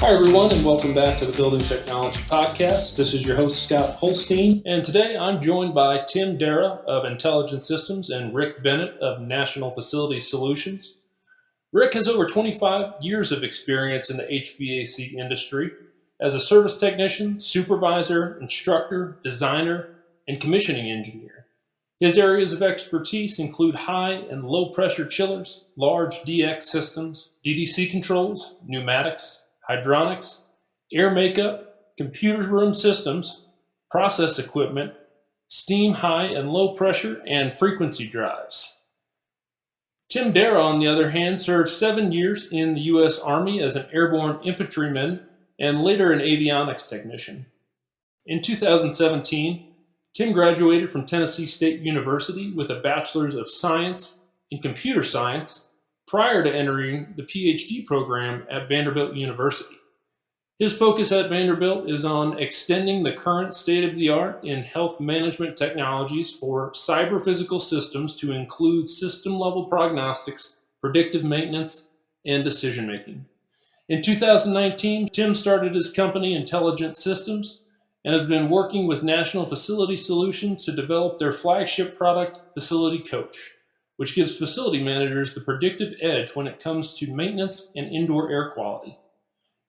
Hi, everyone, and welcome back to the Building Technology Podcast. This is your host, Scott Holstein, and today I'm joined by Tim Darrah of Intelligent Systems and Rick Bennet of National Facility Solutions. Rick has over 25 years of experience in the HVAC industry as a service technician, supervisor, instructor, designer, and commissioning engineer. His areas of expertise include high and low pressure chillers, large DX systems, DDC controls, pneumatics, hydronics, air makeup, computer room systems, process equipment, steam high and low pressure, and frequency drives. Tim Darrah, on the other hand, served 7 years in the U.S. Army as an airborne infantryman and later an avionics technician. In 2017, Tim graduated from Tennessee State University with a Bachelor's of Science in Computer Science prior to entering the PhD program at Vanderbilt University. His focus at Vanderbilt is on extending the current state-of-the-art in health management technologies for cyber-physical systems to include system-level prognostics, predictive maintenance, and decision-making. In 2019, Tim started his company, Intelligent Systems, and has been working with National Facility Solutions to develop their flagship product, Facility Coach, which gives facility managers the predictive edge when it comes to maintenance and indoor air quality.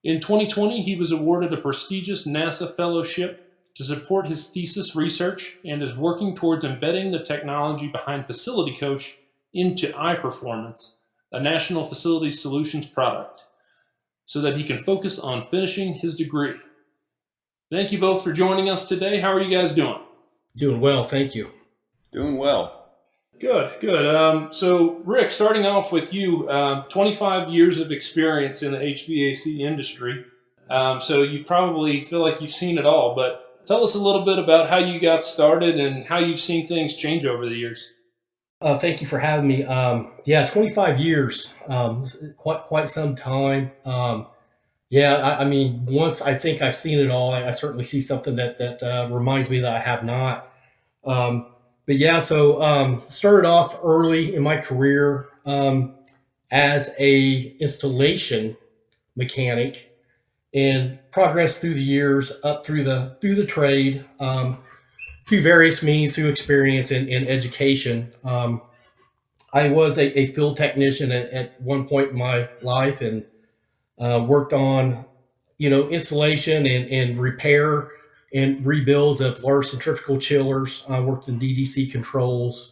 In 2020, he was awarded a prestigious NASA fellowship to support his thesis research and is working towards embedding the technology behind Facility Coach into iPerformance, a National Facility Solutions product, so that he can focus on finishing his degree. Thank you both for joining us today. How are you guys doing? Doing well, thank you. Doing well. Good. So, Rick, starting off with you, 25 years of experience in the HVAC industry. So you probably feel like you've seen it all, but tell us a little bit about how you got started and how you've seen things change over the years. Thank you for having me. 25 years, quite some time. I mean, once I think I've seen it all, I certainly see something that reminds me that I have not. Started off early in my career as a installation mechanic and progressed through the years up through the trade, through various means, through experience and education. I was a field technician at one point in my life and worked on, installation and repair and rebuilds of large centrifugal chillers. I worked in DDC controls,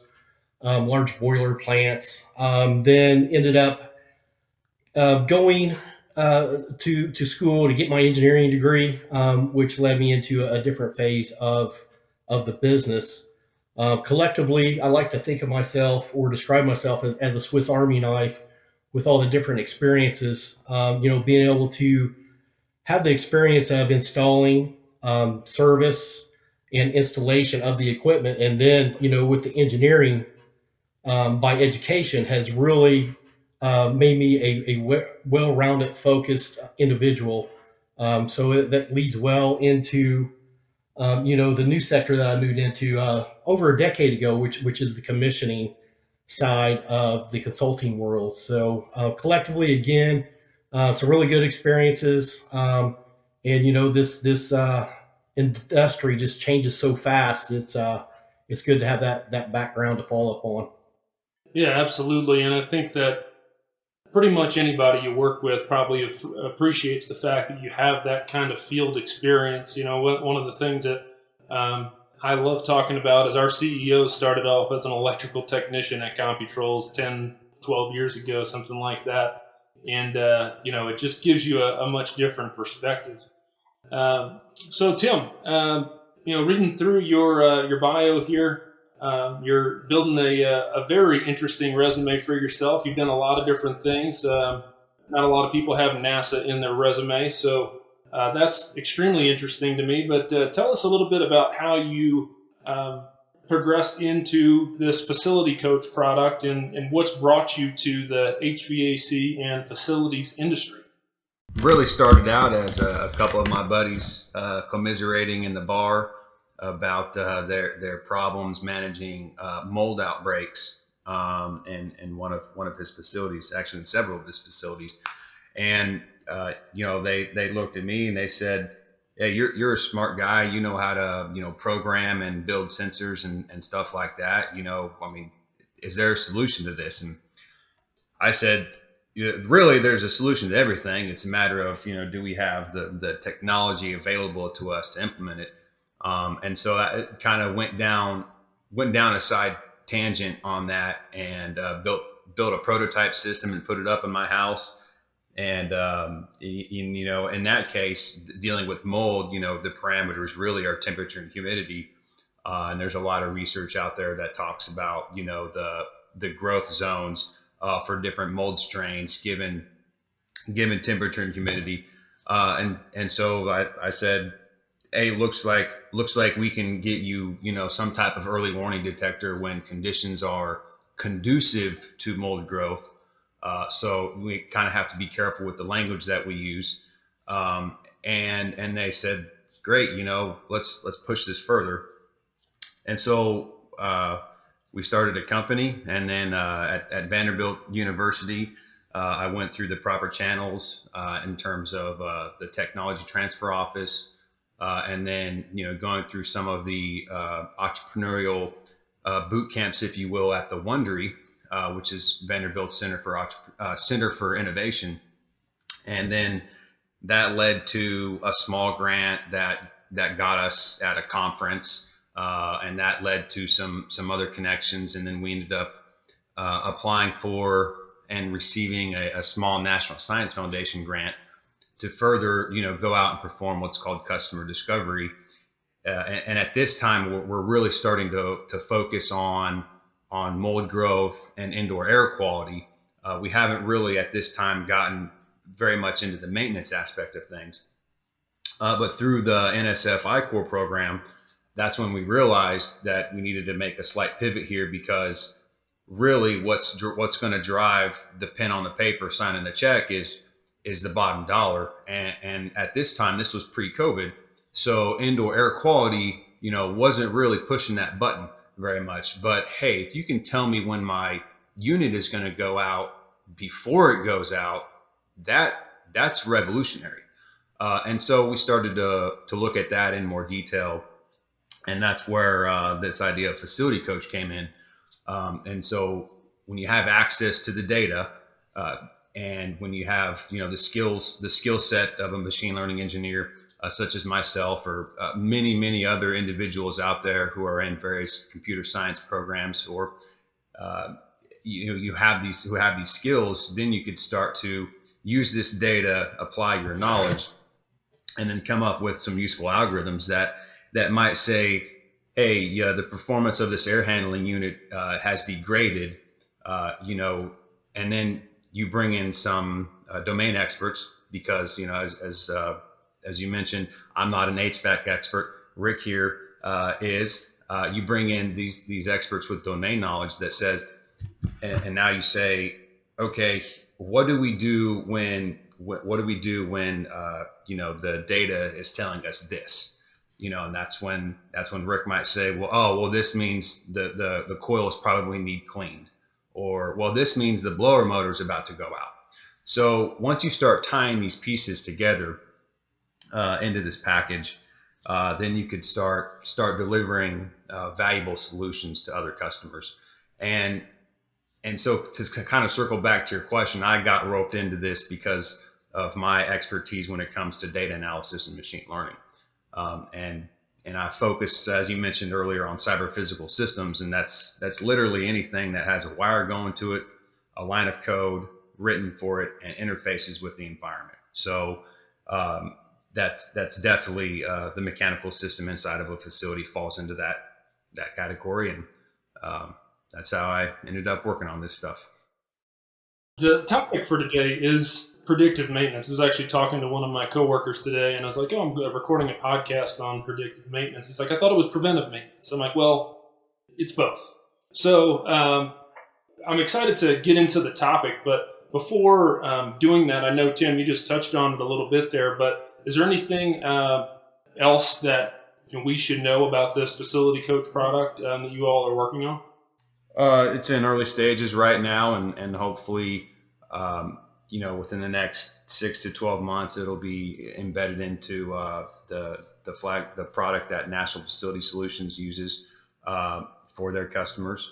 large boiler plants. Then ended up going to school to get my engineering degree, which led me into a different phase of the business. Collectively, I like to think of myself or describe myself as a Swiss Army knife with all the different experiences, being able to have the experience of installing, service and installation of the equipment. And then, with the engineering by education has really made me a well-rounded, focused individual. So that leads well into, the new sector that I moved into over a decade ago, which is the commissioning side of the consulting world. So collectively, again, some really good experiences. This industry just changes so fast. It's good to have that background to follow up on. Yeah, absolutely. And I think that pretty much anybody you work with probably appreciates the fact that you have that kind of field experience. One of the things that I love talking about is our CEO started off as an electrical technician at Computrols 10, 12 years ago, something like that. And, it just gives you a much different perspective. So Tim, reading through your bio here, you're building a very interesting resume for yourself. You've done a lot of different things. Not a lot of people have NASA in their resume, so that's extremely interesting to me. But tell us a little bit about how you progressed into this Facility Coach product and what's brought you to the HVAC and facilities industry. Really started out as a couple of my buddies commiserating in the bar about their problems managing mold outbreaks in one of his facilities, actually in several of his facilities. And they looked at me and they said, "Hey, you're a smart guy. You know how to program and build sensors and stuff like that. Is there a solution to this?" And I said, really, there's a solution to everything. It's a matter of, do we have the technology available to us to implement it? And so I kind of went down a side tangent on that, and built a prototype system and put it up in my house. And in that case, dealing with mold, the parameters really are temperature and humidity. And there's a lot of research out there that talks about the growth zones for different mold strains given temperature and humidity. And so I said, "Hey, looks like we can get you some type of early warning detector when conditions are conducive to mold growth." So we kind of have to be careful with the language that we use. And they said, "Great, let's push this further." And so we started a company, and then at Vanderbilt University, I went through the proper channels in terms of the technology transfer office, and then going through some of the entrepreneurial boot camps, if you will, at the Wondery, which is Vanderbilt's Center for Innovation. And then that led to a small grant that got us at a conference. And that led to some other connections. And then we ended up applying for and receiving a small National Science Foundation grant to further, go out and perform what's called customer discovery. And at this time, we're really starting to focus on mold growth and indoor air quality. We haven't really at this time gotten very much into the maintenance aspect of things. But through the NSF I-Corps program, that's when we realized that we needed to make a slight pivot here, because really what's going to drive the pen on the paper signing the check is the bottom dollar. And at this time, this was pre-COVID, so indoor air quality, wasn't really pushing that button very much. But hey, if you can tell me when my unit is going to go out before it goes out, that's revolutionary. And so we started to look at that in more detail. And that's where this idea of facility coach came in. And so when you have access to the data, and when you have the skill set of a machine learning engineer, such as myself, or many other individuals out there who are in various computer science programs, or you have these skills, then you could start to use this data, apply your knowledge, and then come up with some useful algorithms that might say, "Hey, yeah, the performance of this air handling unit has degraded," and then you bring in some domain experts, because as you mentioned, I'm not an HVAC expert. Rick here is. You bring in these experts with domain knowledge that says, and now you say, "Okay, what do we do when the data is telling us this?" And that's when Rick might say, well, this means the coils probably need cleaned, or, well, this means the blower motor is about to go out. So once you start tying these pieces together into this package, then you could start delivering valuable solutions to other customers. And so to kind of circle back to your question, I got roped into this because of my expertise when it comes to data analysis and machine learning. And I focus, as you mentioned earlier, on cyber physical systems, and that's literally anything that has a wire going to it, a line of code written for it, and interfaces with the environment. So that's definitely the mechanical system inside of a facility falls into that category, and that's how I ended up working on this stuff. The topic for today is predictive maintenance. I was actually talking to one of my coworkers today, and I was like, "Oh, I'm recording a podcast on predictive maintenance." He's like, "I thought it was preventive maintenance." I'm like, "Well, it's both." So I'm excited to get into the topic, but before doing that, I know, Tim, you just touched on it a little bit there, but is there anything else that we should know about this facility coach product that you all are working on? It's in early stages right now, and hopefully within the next 6 to 12 months, it'll be embedded into the product that National Facility Solutions uses for their customers.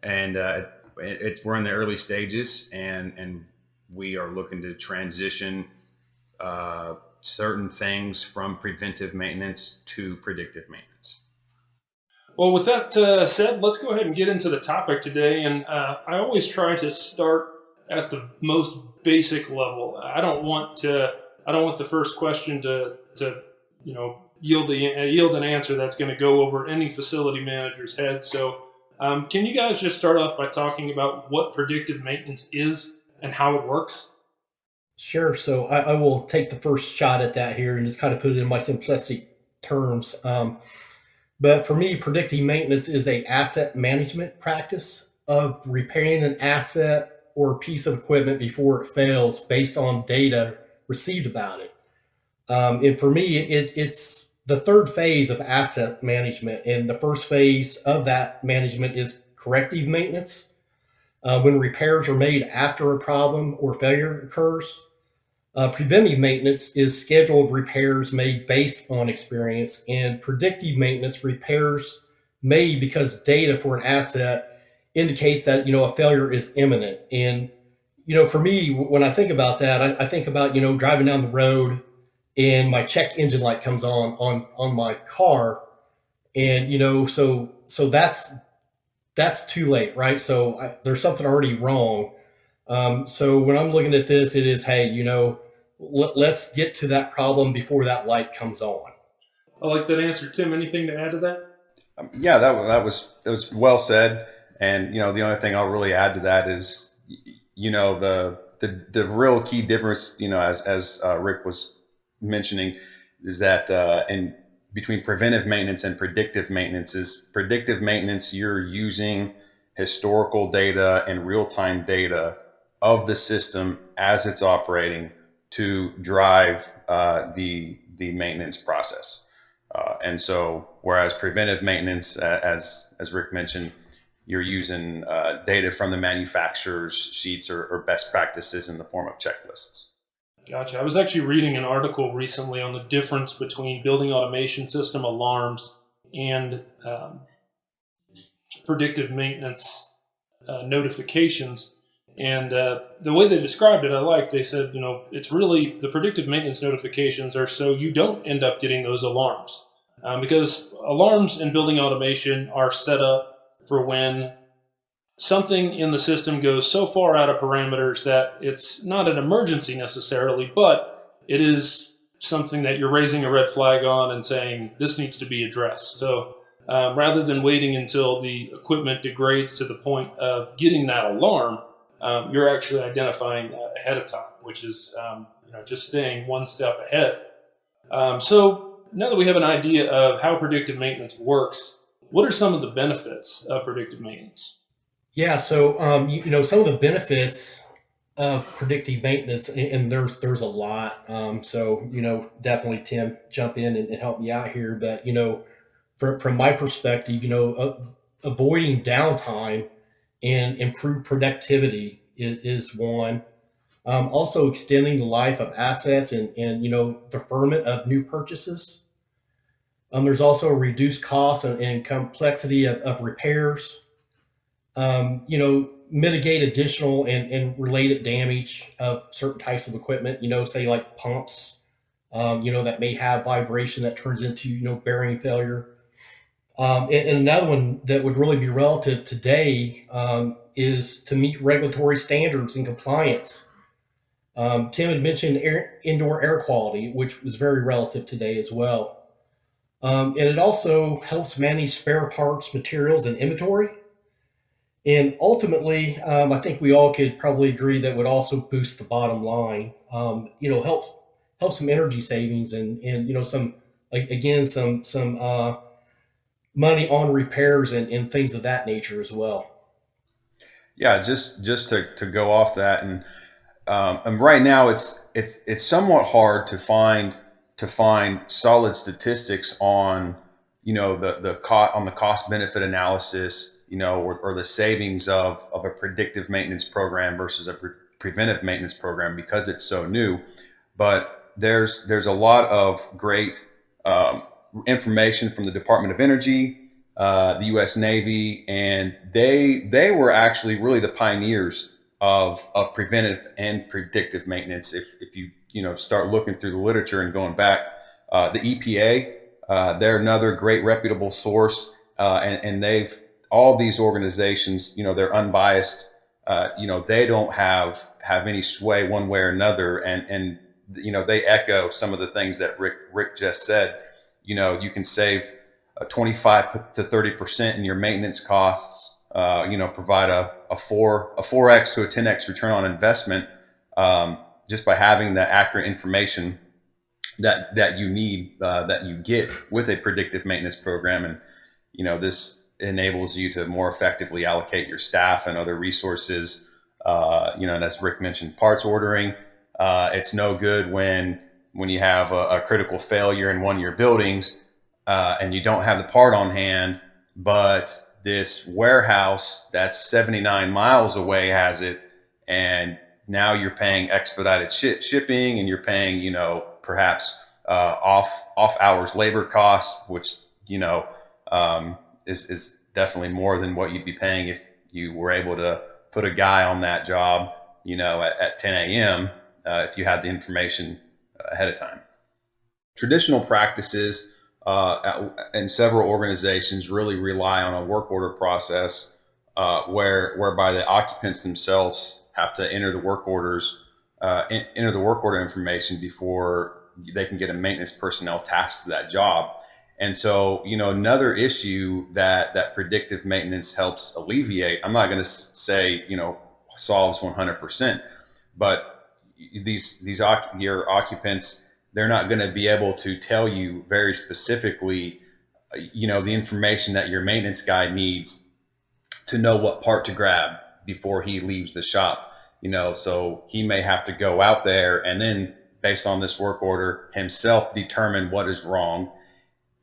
And we're in the early stages, and we are looking to transition certain things from preventive maintenance to predictive maintenance. Well, with that said, let's go ahead and get into the topic today. And I always try to start at the most basic level. I don't want the first question to yield an answer that's going to go over any facility manager's head. So, can you guys just start off by talking about what predictive maintenance is and how it works? Sure. So I will take the first shot at that here and just kind of put it in my simplistic terms. But for me, predictive maintenance is a asset management practice of repairing an asset or piece of equipment before it fails based on data received about it. And for me, it's the third phase of asset management. And the first phase of that management is corrective maintenance, when repairs are made after a problem or failure occurs. Preventive maintenance is scheduled repairs made based on experience, and predictive maintenance repairs made because data for an asset indicates that a failure is imminent. And for me, when I think about that, I think about driving down the road and my check engine light comes on my car, and so that's too late, right? So there's something already wrong. So when I'm looking at this, it is, hey, let's get to that problem before that light comes on. I like that answer, Tim. Anything to add to that? Yeah, that was well said. And the only thing I'll really add to that is, the real key difference, as Rick was mentioning, is that in between preventive maintenance and predictive maintenance is predictive maintenance. You're using historical data and real-time data of the system as it's operating to drive the maintenance process. And so, whereas preventive maintenance, as Rick mentioned, you're using data from the manufacturer's sheets or best practices in the form of checklists. Gotcha. I was actually reading an article recently on the difference between building automation system alarms and predictive maintenance notifications. And the way they described it, I liked. They said, it's really the predictive maintenance notifications are so you don't end up getting those alarms. Because alarms in building automation are set up for when something in the system goes so far out of parameters that it's not an emergency necessarily, but it is something that you're raising a red flag on and saying this needs to be addressed. So rather than waiting until the equipment degrades to the point of getting that alarm, you're actually identifying that ahead of time, which is just staying one step ahead. So now that we have an idea of how predictive maintenance works, what are some of the benefits of predictive maintenance? Yeah, so some of the benefits of predictive maintenance, and there's a lot. So definitely, Tim, jump in and help me out here. But from my perspective, avoiding downtime and improve productivity is one. Also extending the life of assets and deferment of new purchases. There's also a reduced cost and complexity of repairs. Mitigate additional and related damage of certain types of equipment, say like pumps, that may have vibration that turns into, bearing failure. And another one that would really be relative today is to meet regulatory standards and compliance. Tim had mentioned indoor air quality, which was very relative today as well. And it also helps manage spare parts, materials, and inventory. And ultimately, I think we all could probably agree that would also boost the bottom line. Help some energy savings and some, like, again, some money on repairs and things of that nature as well. Yeah, just to go off that, and right now it's somewhat hard to find solid statistics on the cost benefit analysis, or the savings of a predictive maintenance program versus a preventive maintenance program because it's so new. But there's a lot of great information from the Department of Energy, the U.S. Navy, and they were actually really the pioneers of preventive and predictive maintenance. If you start looking through the literature and going back, the EPA, they're another great reputable source, and they've all these organizations, they're unbiased. They don't have any sway one way or another, and they echo some of the things that Rick just said. You can save 25 to 30% in your maintenance costs. Provide a 4x to a 10x return on investment, just by having the accurate information that you need, that you get with a predictive maintenance program. And this enables you to more effectively allocate your staff and other resources. And as Rick mentioned, parts ordering. It's no good when you have a critical failure in one of your buildings, and you don't have the part on hand, but this warehouse that's 79 miles away has it, and now you're paying expedited shipping, and you're paying perhaps off hours labor costs, which is definitely more than what you'd be paying if you were able to put a guy on that job at 10 a.m. If you had the information ahead of time. Traditional practices in several organizations really rely on a work order process, whereby the occupants themselves have to enter the work order information before they can get a maintenance personnel tasked to that job. And so, another issue that predictive maintenance helps alleviate, I'm not going to say, solves 100%, but your occupants, they're not going to be able to tell you very specifically, the information that your maintenance guy needs to know what part to grab before he leaves the shop. So he may have to go out there and then, based on this work order, himself determine what is wrong,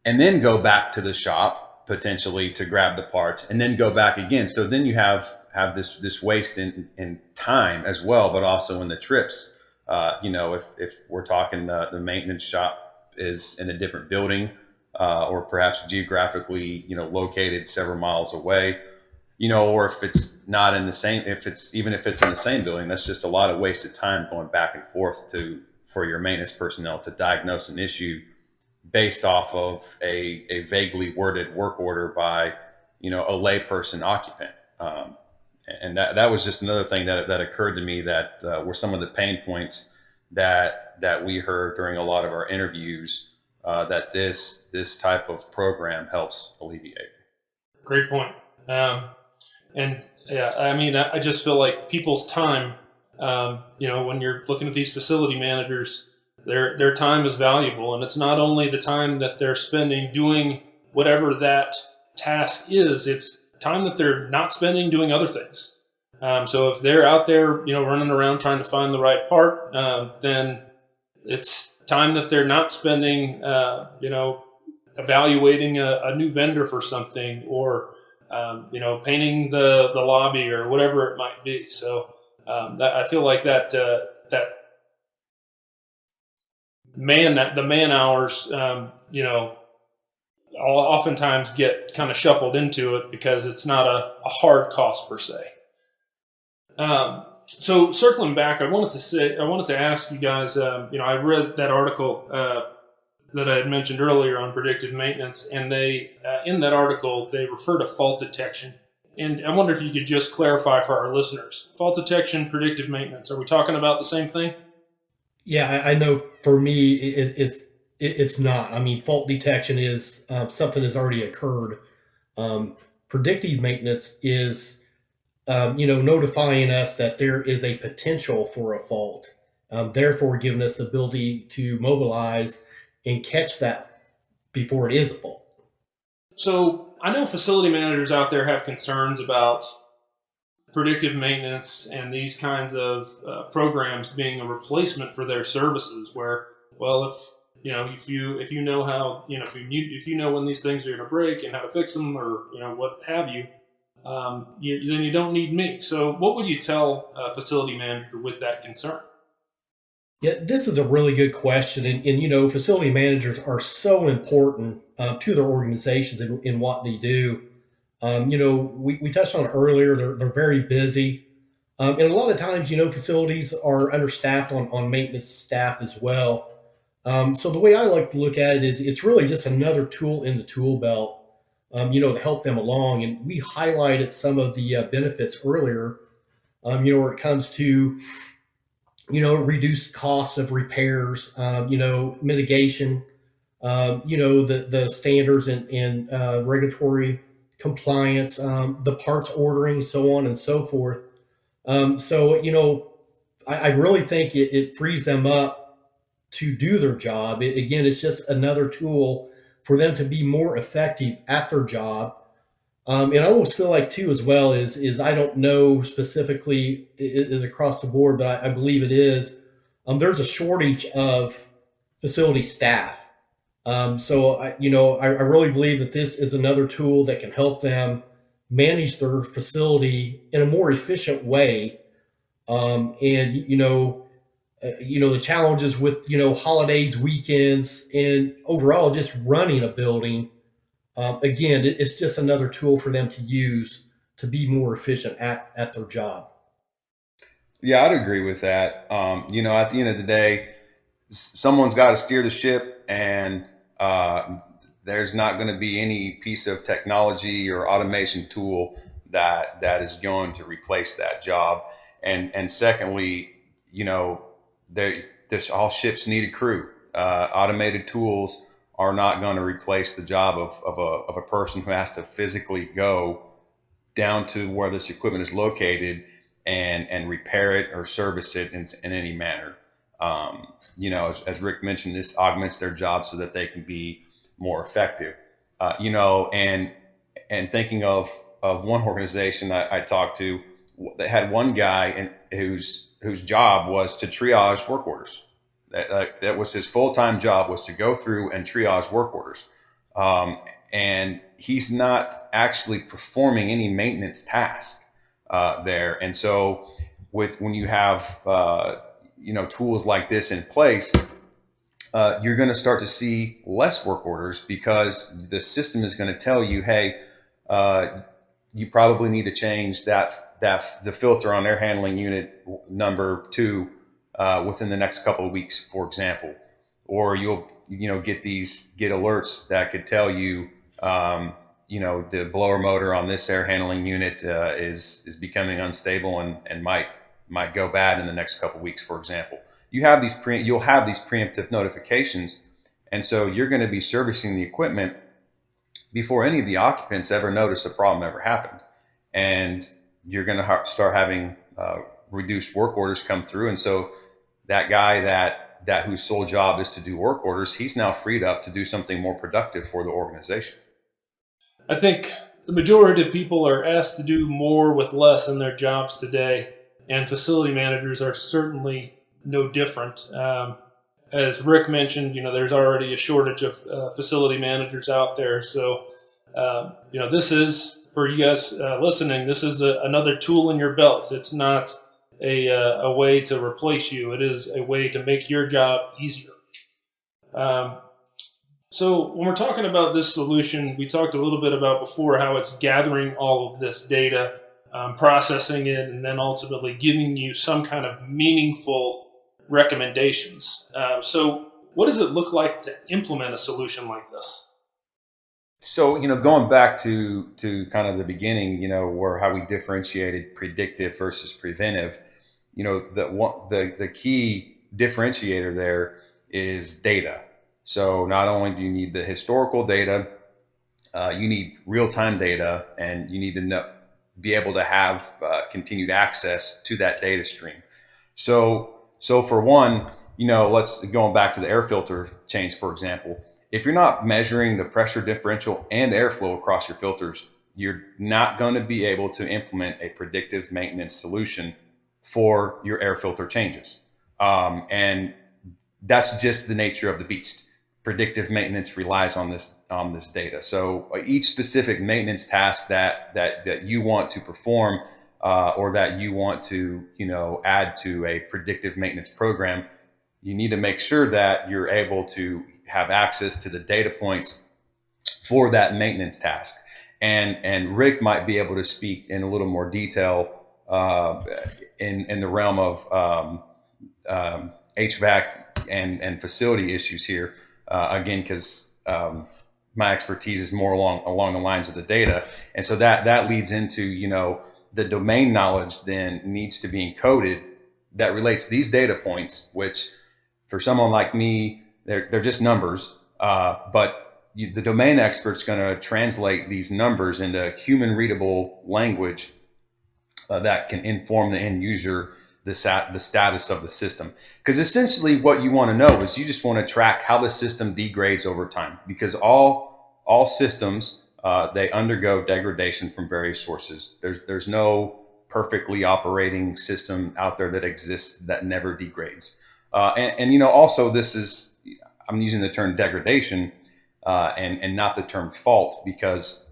and then go back to the shop potentially to grab the parts, and then go back again. So then you have this waste in time as well, but also in the trips. If we're talking the maintenance shop is in a different building, or perhaps geographically, located several miles away, or if it's not in the same, if it's in the same building, that's just a lot of wasted time going back and forth for your maintenance personnel to diagnose an issue based off of a vaguely worded work order by, a layperson occupant. And that was just another thing that occurred to me that were some of the pain points that we heard during a lot of our interviews, that this type of program helps alleviate. Great point. And yeah, I mean, I just feel like people's time, when you're looking at these facility managers, their time is valuable, and it's not only the time that they're spending doing whatever that task is, it's time that they're not spending doing other things. So if they're out there, running around trying to find the right part, then it's time that they're not spending, evaluating a new vendor for something, or, painting the lobby or whatever it might be. So I feel like that the man hours, oftentimes get kind of shuffled into it because it's not a hard cost per se. So circling back, I wanted to ask you guys, I read that article that I had mentioned earlier on predictive maintenance, and they, in that article, they refer to fault detection. And I wonder if you could just clarify for our listeners, fault detection, predictive maintenance, are we talking about the same thing? Yeah, I know for me, it's not. I mean, fault detection is something has already occurred. Predictive maintenance is, notifying us that there is a potential for a fault, therefore giving us the ability to mobilize and catch that before it is a fault. So I know facility managers out there have concerns about predictive maintenance and these kinds of programs being a replacement for their services, where, well, if you know how, if you know when these things are going to break and how to fix them, or what have you, then you don't need me. So what would you tell a facility manager with that concern? Yeah, this is a really good question. And facility managers are so important to their organizations in what they do. We touched on it earlier, they're very busy. And a lot of times, facilities are understaffed on maintenance staff as well. So the way I like to look at it is it's really just another tool in the tool belt, to help them along. And we highlighted some of the benefits earlier, where it comes to, reduced costs of repairs, mitigation, the standards and regulatory compliance, the parts ordering, so on and so forth. I really think it frees them up to do their job. Again, it's just another tool for them to be more effective at their job. And I almost feel like too, as well, is I don't know specifically is across the board, but I believe it is. There's a shortage of facility staff. I really believe that this is another tool that can help them manage their facility in a more efficient way. The challenges with holidays, weekends, and overall just running a building. Again, it's just another tool for them to use to be more efficient at their job. Yeah, I'd agree with that. At the end of the day, someone's got to steer the ship, and there's not going to be any piece of technology or automation tool that is going to replace that job. And secondly, there's all ships need a crew. Automated tools are not going to replace the job of a person who has to physically go down to where this equipment is located and repair it or service it in any manner. As Rick mentioned, this augments their job so that they can be more effective. And thinking of one organization I talked to that had one guy whose job was to triage work orders. That was his full-time job, was to go through and triage work orders. And he's not actually performing any maintenance task there. And so when you have tools like this in place, you're going to start to see less work orders because the system is going to tell you, hey, you probably need to change the filter on air handling unit number 2 within the next couple of weeks, for example. Or you'll get alerts that could tell you the blower motor on this air handling unit is becoming unstable and might go bad in the next couple of weeks, for example. You'll have these preemptive notifications, and so you're going to be servicing the equipment before any of the occupants ever notice a problem ever happened, and you're going to start having reduced work orders come through. And so that guy that whose sole job is to do work orders, he's now freed up to do something more productive for the organization. I think the majority of people are asked to do more with less in their jobs today, and facility managers are certainly no different. As Rick mentioned, there's already a shortage of facility managers out there. So, this is, for you guys listening, this is another tool in your belt. It's not a way to replace you. It is a way to make your job easier. So when we're talking about this solution, we talked a little bit about before how it's gathering all of this data, processing it, and then ultimately giving you some kind of meaningful recommendations. So what does it look like to implement a solution like this? So, going back to kind of the beginning, where how we differentiated predictive versus preventive, the key differentiator there is data. So not only do you need the historical data, you need real-time data, and you need to be able to have continued access to that data stream. So for one, let's going back to the air filter change, for example. If you're not measuring the pressure differential and airflow across your filters, you're not going to be able to implement a predictive maintenance solution for your air filter changes. And that's just the nature of the beast. predictive maintenance relies on this data. So each specific maintenance task that you want to perform or that you want to add to a predictive maintenance program, you need to make sure that you're able to have access to the data points for that maintenance task. And Rick might be able to speak in a little more detail in the realm of HVAC and facility issues here. Again, because my expertise is more along the lines of the data, and so that leads into the domain knowledge then needs to be encoded that relates these data points, which for someone like me, they're just numbers, but the domain expert's going to translate these numbers into human readable language that can inform the end user the status of the system. Because essentially what you want to know is you just want to track how the system degrades over time, because all systems they undergo degradation from various sources. There's no perfectly operating system out there that exists that never degrades. And also this is, I'm using the term degradation and not the term fault, because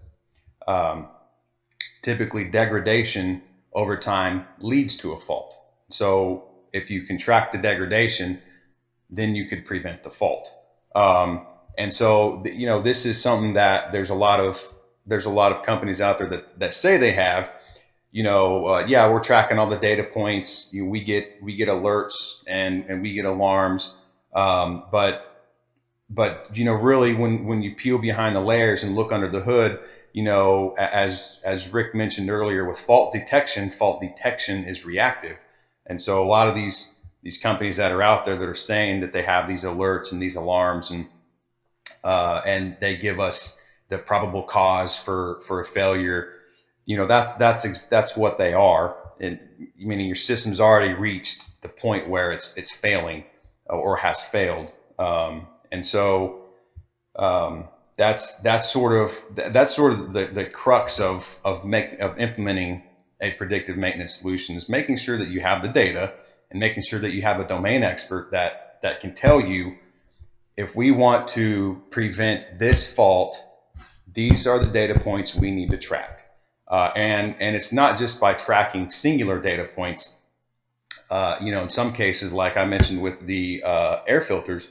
typically degradation over time leads to a fault. So if you can track the degradation, then you could prevent the fault. And so this is something that there's a lot of companies out there that say they have. We're tracking all the data points. We get alerts and we get alarms, but really when you peel behind the layers and look under the hood, as Rick mentioned earlier, with fault detection is reactive. And so a lot of these companies that are out there that are saying that they have these alerts and these alarms and they give us the probable cause for a failure, that's what they are. And meaning your system's already reached the point where it's failing or has failed. And so that's sort of the crux of implementing a predictive maintenance solution, is making sure that you have the data and making sure that you have a domain expert that can tell you, if we want to prevent this fault, these are the data points we need to track. And it's not just by tracking singular data points. In some cases, like I mentioned with the air filters,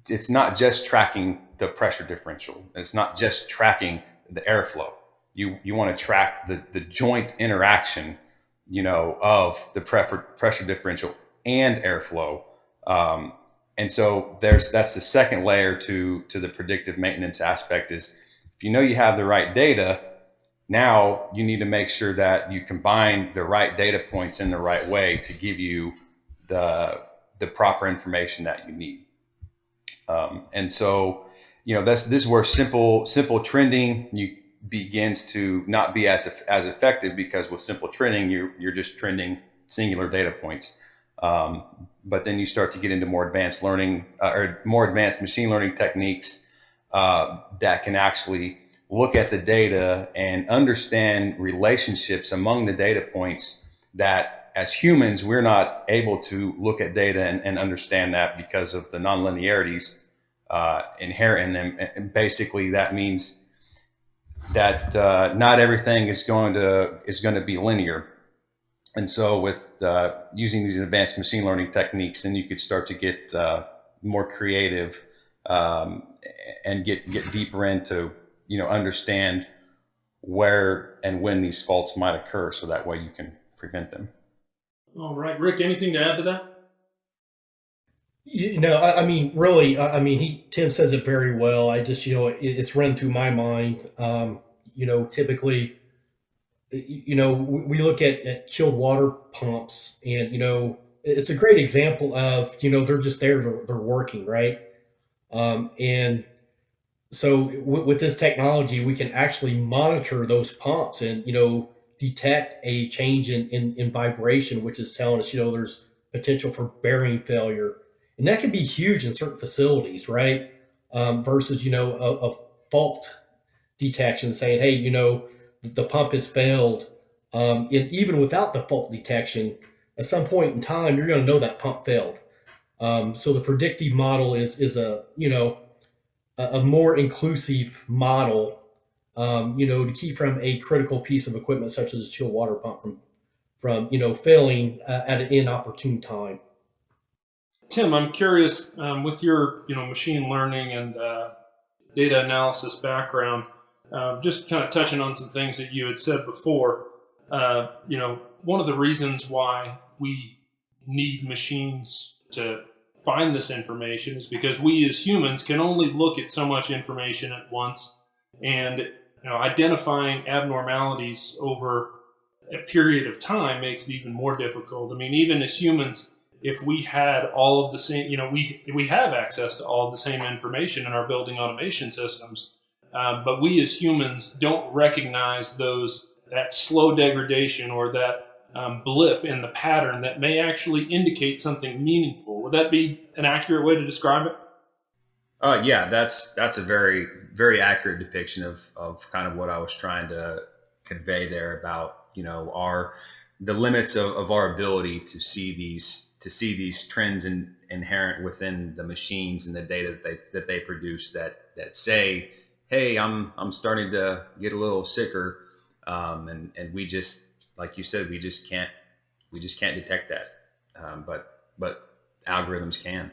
it's not just tracking the pressure differential. It's not just tracking the airflow. You want to track the joint interaction, of the pressure differential and airflow. And so that's the second layer to the predictive maintenance aspect, is if you have the right data, now you need to make sure that you combine the right data points in the right way to give you the proper information that you need. And so, this is where simple trending begins to not be as effective, because with simple trending, you're just trending singular data points. But then you start to get into more advanced learning or more advanced machine learning techniques that can actually look at the data and understand relationships among the data points that, as humans, we're not able to look at data and understand that because of the nonlinearities inherent in them. And basically, that means that not everything is going to be linear. And so, with using these advanced machine learning techniques, then you could start to get more creative and get deeper into understand where and when these faults might occur, so that way you can prevent them. All right, Rick, anything to add to that? Really, Tim says it very well. I just, it's run through my mind. Typically, we look at chilled water pumps, and, it's a great example of, they're just there, they're working, right? And so with this technology, we can actually monitor those pumps and, detect a change in vibration, which is telling us, there's potential for bearing failure. And that can be huge in certain facilities, right? Versus, a fault detection saying, hey, the pump has failed. And even without the fault detection, at some point in time, you're going to know that pump failed. So the predictive model is a more inclusive model, to keep from a critical piece of equipment such as a chilled water pump from failing at an inopportune time. Tim, I'm curious, with your machine learning and data analysis background, just kind of touching on some things that you had said before. One of the reasons why we need machines to find this information is because we as humans can only look at so much information at once, and identifying abnormalities over a period of time makes it even more difficult. I mean, even as humans, if we had all of the same, we have access to all of the same information in our building automation systems, but we as humans don't recognize that slow degradation or that blip in the pattern that may actually indicate something meaningful. Would that be an accurate way to describe it? Yeah, that's a very, very accurate depiction of kind of what I was trying to convey there about, the limits of our ability to see these trends inherent within the machines and the data that they produce that say, hey, I'm starting to get a little sicker, and we just, like you said, we just can't detect that, but algorithms can.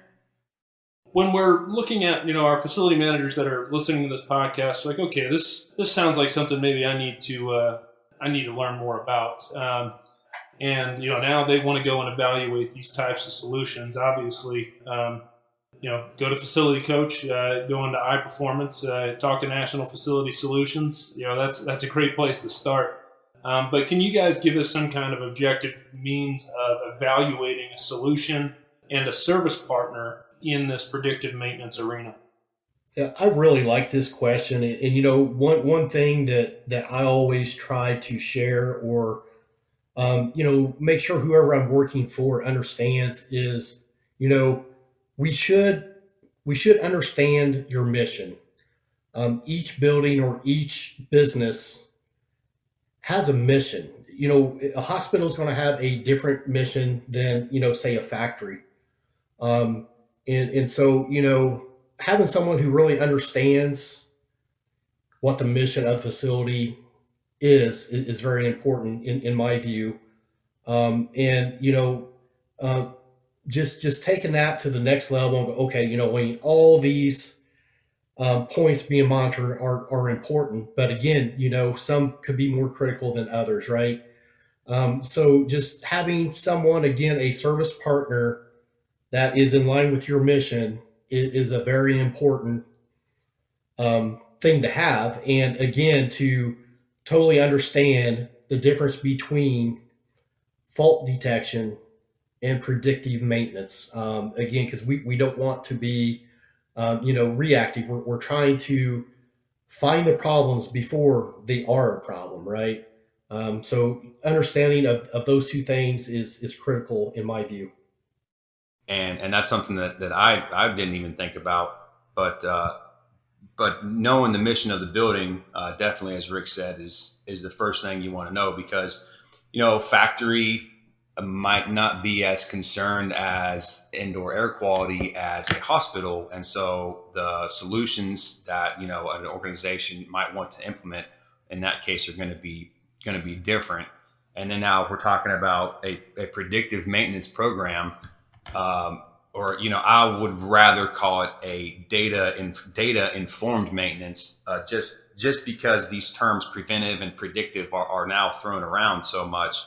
When we're looking at our facility managers that are listening to this podcast, like, okay, this sounds like something maybe I need to learn more about. And now they want to go and evaluate these types of solutions. Obviously, go to Facility Coach, go into iPerformance, talk to National Facility Solutions. That's a great place to start. But can you guys give us some kind of objective means of evaluating a solution and a service partner in this predictive maintenance arena? Yeah, I really like this question, and one thing that I always try to share, or make sure whoever I'm working for understands is, we should understand your mission. Each building or each business has a mission. A hospital is going to have a different mission than say a factory. And so, having someone who really understands what the mission of the facility is very important in my view. And, just taking that to the next level and go, okay, when all these points being monitored are important, but again, some could be more critical than others, right? So just having someone, again, a service partner that is in line with your mission is a very important thing to have. And again, to totally understand the difference between fault detection and predictive maintenance. Again, because we don't want to be, reactive. We're trying to find the problems before they are a problem, right? So understanding of those two things is critical in my view. And that's something that I didn't even think about, but knowing the mission of the building, definitely, as Rick said, is the first thing you want to know, because factory might not be as concerned as indoor air quality as a hospital, and so the solutions that an organization might want to implement in that case are going to be different. And then now we're talking about a predictive maintenance program. Or I would rather call it a data informed maintenance, just because these terms preventive and predictive are now thrown around so much,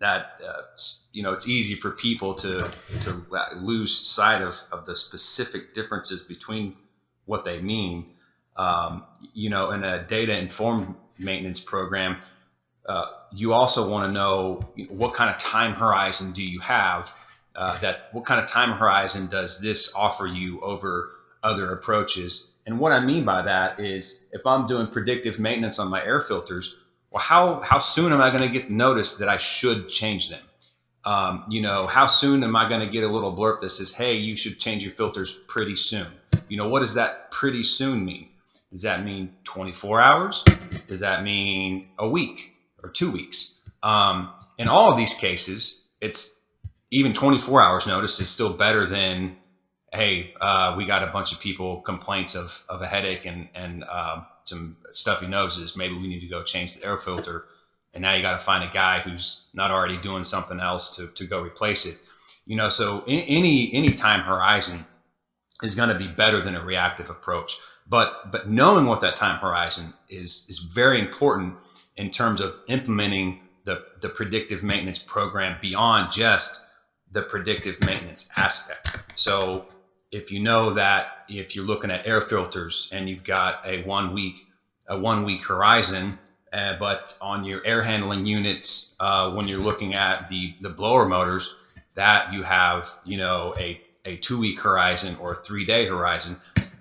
that it's easy for people to lose sight of the specific differences between what they mean. In a data informed maintenance program, you also want to know what kind of time horizon do you have. What kind of time horizon does this offer you over other approaches? And what I mean by that is, if I'm doing predictive maintenance on my air filters, well, how soon am I going to get notice that I should change them? How soon am I going to get a little blurb that says, hey, you should change your filters pretty soon? What does that pretty soon mean? Does that mean 24 hours? Does that mean a week or 2 weeks? In all of these cases, it's even 24 hours notice is still better than, hey, we got a bunch of people complaints of a headache and some stuffy noses. Maybe we need to go change the air filter. And now you got to find a guy who's not already doing something else to go replace it. So any time horizon is going to be better than a reactive approach. But knowing what that time horizon is very important in terms of implementing the predictive maintenance program beyond just the predictive maintenance aspect. So if you know that if you're looking at air filters and you've got a one week horizon, but on your air handling units, when you're looking at the blower motors, that you have a 2 week horizon or a 3-day horizon,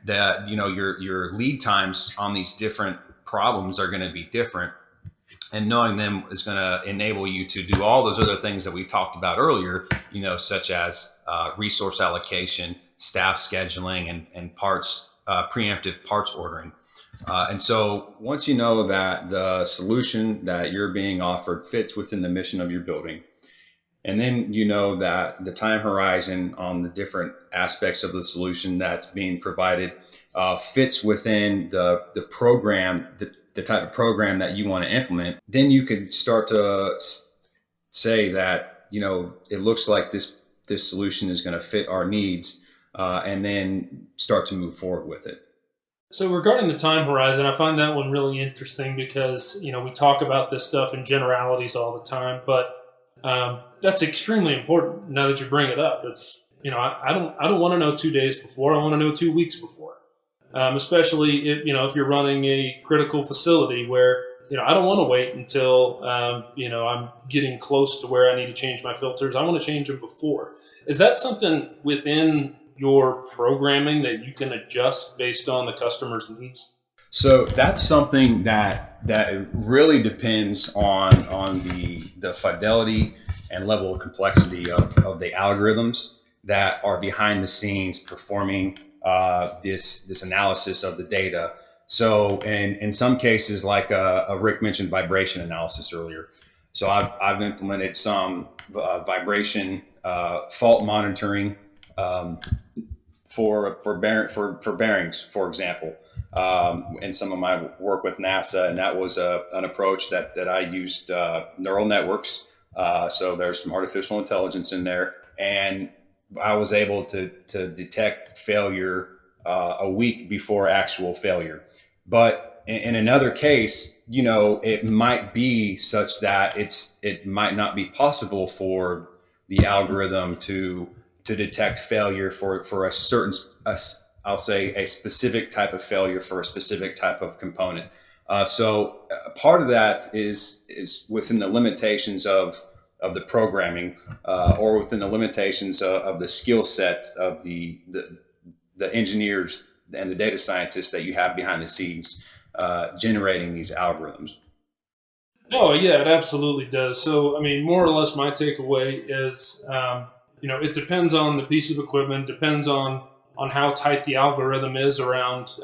that your lead times on these different problems are going to be different. And knowing them is going to enable you to do all those other things that we talked about earlier, such as resource allocation, staff scheduling, and parts, preemptive parts ordering. And so once you know that the solution that you're being offered fits within the mission of your building, and then you know that the time horizon on the different aspects of the solution that's being provided fits within the program, the type of program that you want to implement, then you could start to say that, it looks like this solution is going to fit our needs, and then start to move forward with it. So regarding the time horizon, I find that one really interesting because, we talk about this stuff in generalities all the time, but that's extremely important now that you bring it up. It's, I don't want to know 2 days before. I want to know 2 weeks before. Especially if you're running a critical facility where, I don't want to wait until, I'm getting close to where I need to change my filters. I want to change them before. Is that something within your programming that you can adjust based on the customer's needs? So that's something that really depends on the fidelity and level of complexity of the algorithms that are behind the scenes performing this analysis of the data. So in some cases, like Rick mentioned vibration analysis earlier. So I've implemented some vibration fault monitoring for bearings, for example, in some of my work with NASA, and that was an approach that I used neural networks. So there's some artificial intelligence in there, and I was able to detect failure a week before actual failure. But in another case, it might be such that it might not be possible for the algorithm to detect failure for a certain, I'll say a specific type of failure for a specific type of component. So part of that is within the limitations of the programming, or within the limitations of the skill set of the engineers and the data scientists that you have behind the scenes generating these algorithms. No, yeah, it absolutely does. So, more or less my takeaway is, it depends on the piece of equipment, depends on how tight the algorithm is around,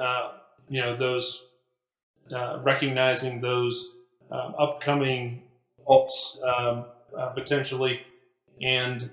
those, recognizing those upcoming faults potentially. And,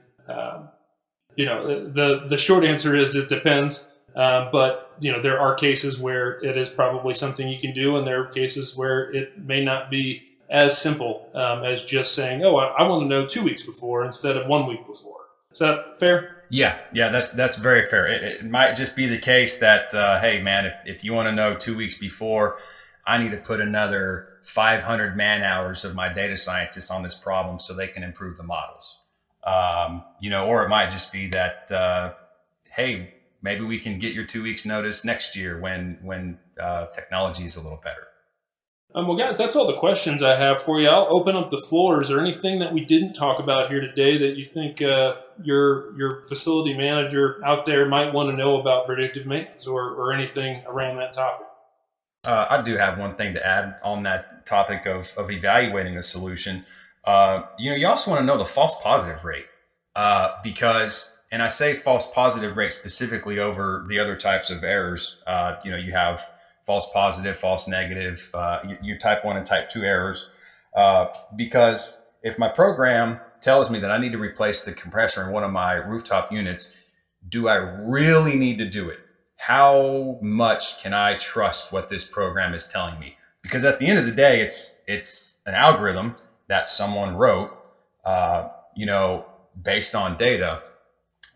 the short answer is it depends. But, there are cases where it is probably something you can do, and there are cases where it may not be as simple as just saying, oh, I want to know 2 weeks before instead of 1 week before. Is that fair? Yeah, that's very fair. It might just be the case that, hey, man, if you want to know 2 weeks before, I need to put another 500 man hours of my data scientists on this problem so they can improve the models. Or it might just be that, hey, maybe we can get your 2 weeks notice next year when technology is a little better. Well, guys, that's all the questions I have for you. I'll open up the floor. Is there anything that we didn't talk about here today that you think your facility manager out there might want to know about predictive maintenance or anything around that topic? I do have one thing to add on that topic of evaluating a solution. You also want to know the false positive rate because, and I say false positive rate specifically over the other types of errors. You have false positive, false negative, your type 1 and type 2 errors. Because if my program tells me that I need to replace the compressor in one of my rooftop units, do I really need to do it? How much can I trust what this program is telling me? Because at the end of the day, it's an algorithm that someone wrote, based on data.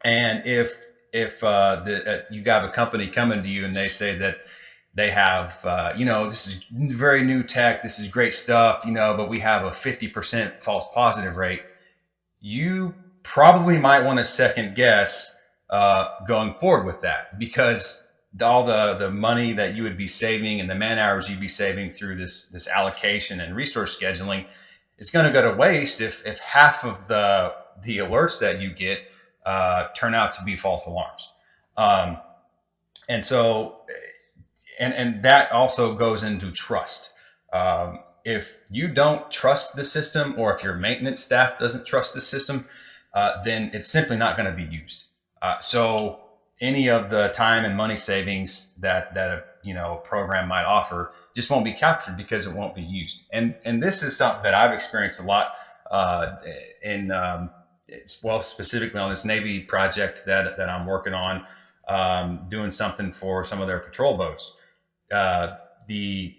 And if you have a company coming to you and they say that they have, this is very new tech, this is great stuff, but we have a 50% false positive rate, you probably might want to second guess going forward with that, because all the money that you would be saving and the man hours you'd be saving through this allocation and resource scheduling is going to go to waste if half of the alerts that you get turn out to be false alarms. And that also goes into trust. If you don't trust the system, or if your maintenance staff doesn't trust the system, then it's simply not going to be used. So any of the time and money savings that a program might offer just won't be captured because it won't be used. And this is something that I've experienced a lot specifically on this Navy project that I'm working on, doing something for some of their patrol boats. The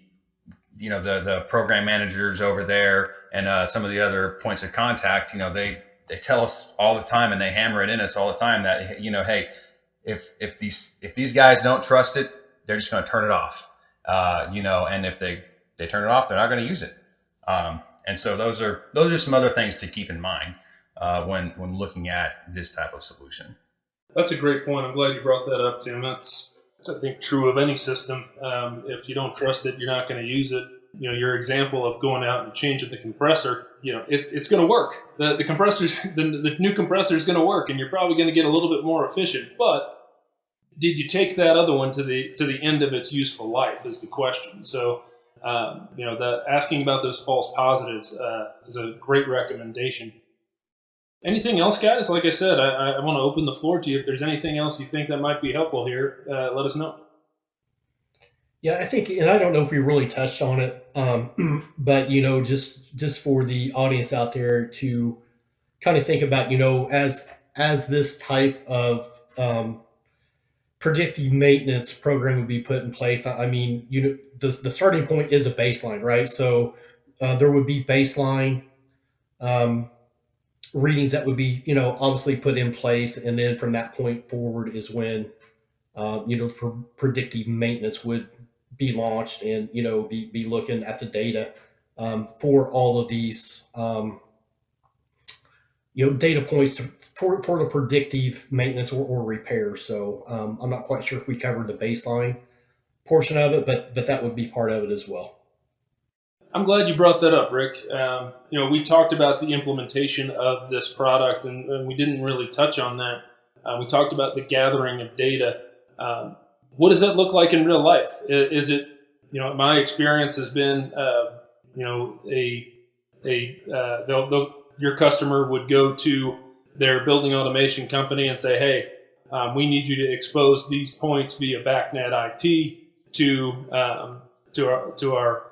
program managers over there and some of the other points of contact, they tell us all the time, and they hammer it in us all the time that, hey, if these guys don't trust it, they're just going to turn it off. And if they turn it off, they're not going to use it. And so those are some other things to keep in mind when looking at this type of solution. That's a great point. I'm glad you brought that up, Tim. That's, I think, true of any system. If you don't trust it, you're not going to use it. Your example of going out and changing the compressor, it's going to work. The compressors, the new compressor is going to work, and you're probably going to get a little bit more efficient. But did you take that other one to the end of its useful life is the question. So, that asking about those false positives is a great recommendation. Anything else, guys? Like I said, I want to open the floor to you. If there's anything else you think that might be helpful here, let us know. Yeah, I think, and I don't know if we really touched on it, but just for the audience out there to kind of think about, as this type of predictive maintenance program would be put in place. I mean, the starting point is a baseline, right? So there would be baseline readings that would be, obviously put in place, and then from that point forward is when, predictive maintenance would be launched, and be looking at the data for all of these data points for the predictive maintenance or repair. So I'm not quite sure if we covered the baseline portion of it, but that would be part of it as well. I'm glad you brought that up, Rick. We talked about the implementation of this product, and we didn't really touch on that. We talked about the gathering of data. What does that look like in real life? Is it, my experience has been, your customer would go to their building automation company and say, hey, we need you to expose these points via BACnet IP to our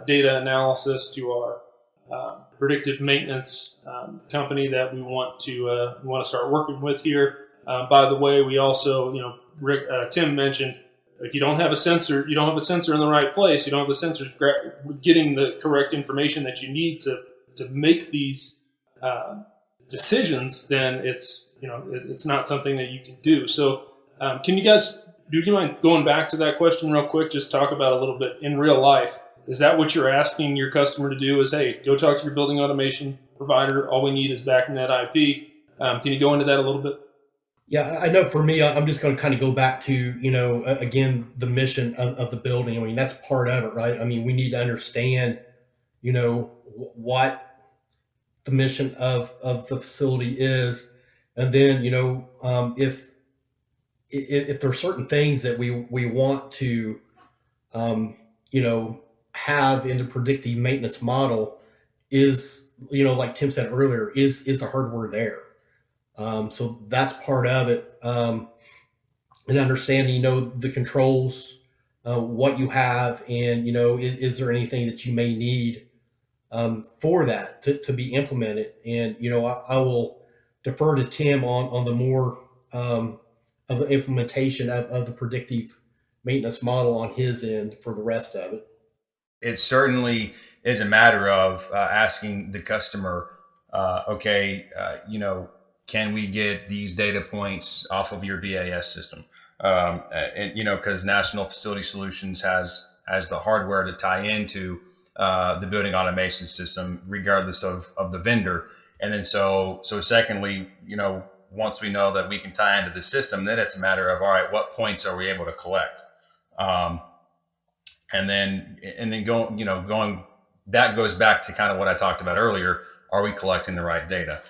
data analysis, to our predictive maintenance company that we want to start working with here. By the way, we also, Tim mentioned, if you don't have a sensor, you don't have a sensor in the right place, you don't have the sensors getting the correct information that you need to make these decisions, then it's not something that you can do. So do you mind going back to that question real quick? Just talk about a little bit in real life. Is that what you're asking your customer to do? Is, hey, go talk to your building automation provider. All we need is BACnet IP. Can you go into that a little bit? Yeah, I know for me, I'm just going to kind of go back to, again, the mission of the building. I mean, that's part of it, right? I mean, we need to understand, what the mission of the facility is. And then, if there are certain things that we want to, have in the predictive maintenance model, is, like Tim said earlier, is the hardware there? So that's part of it. And understanding, the controls, what you have, and, is there anything that you may need for that to be implemented. And, I will defer to Tim on the more of the implementation of the predictive maintenance model on his end for the rest of it. It certainly is a matter of asking the customer, can we get these data points off of your BAS system? And because National Facility Solutions has the hardware to tie into the building automation system, regardless of the vendor. And then so secondly, once we know that we can tie into the system, then it's a matter of, all right, what points are we able to collect? And then going, that goes back to kind of what I talked about earlier. Are we collecting the right data?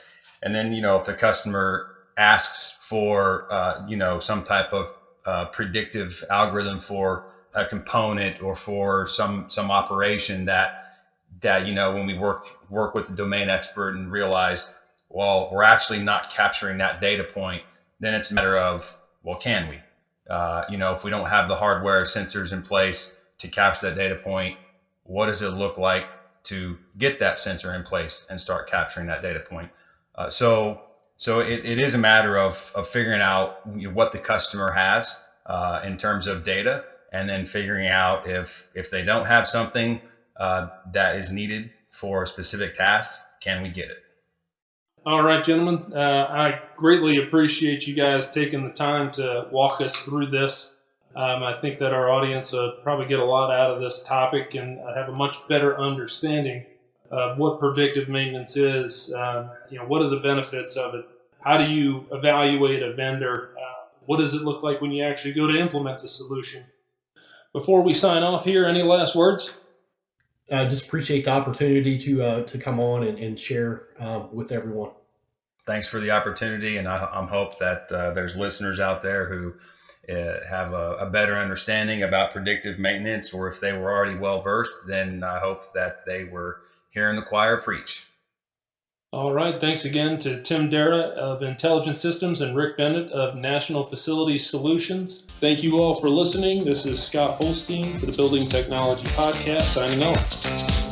And then, if the customer asks for, some type of predictive algorithm for a component or for some operation that when we work with the domain expert and realize, well, we're actually not capturing that data point, then it's a matter of, well, can we? If we don't have the hardware sensors in place to capture that data point, what does it look like to get that sensor in place and start capturing that data point? So it is a matter of figuring out what the customer has in terms of data, and then figuring out if they don't have something that is needed for a specific task, can we get it? All right, gentlemen. I greatly appreciate you guys taking the time to walk us through this. I think that our audience will probably get a lot out of this topic and have a much better understanding of what predictive maintenance is. What are the benefits of it? How do you evaluate a vendor? What does it look like when you actually go to implement the solution? Before we sign off here, any last words? Just appreciate the opportunity to come on and share with everyone. Thanks for the opportunity, and I hope that there's listeners out there who have a better understanding about predictive maintenance, or if they were already well versed, then I hope that they were hearing the choir preach. All right. Thanks again to Tim Darrah of Intelligent Systems and Rick Bennet of National Facility Solutions. Thank you all for listening. This is Scott Holstein for the Building Technology Podcast signing off.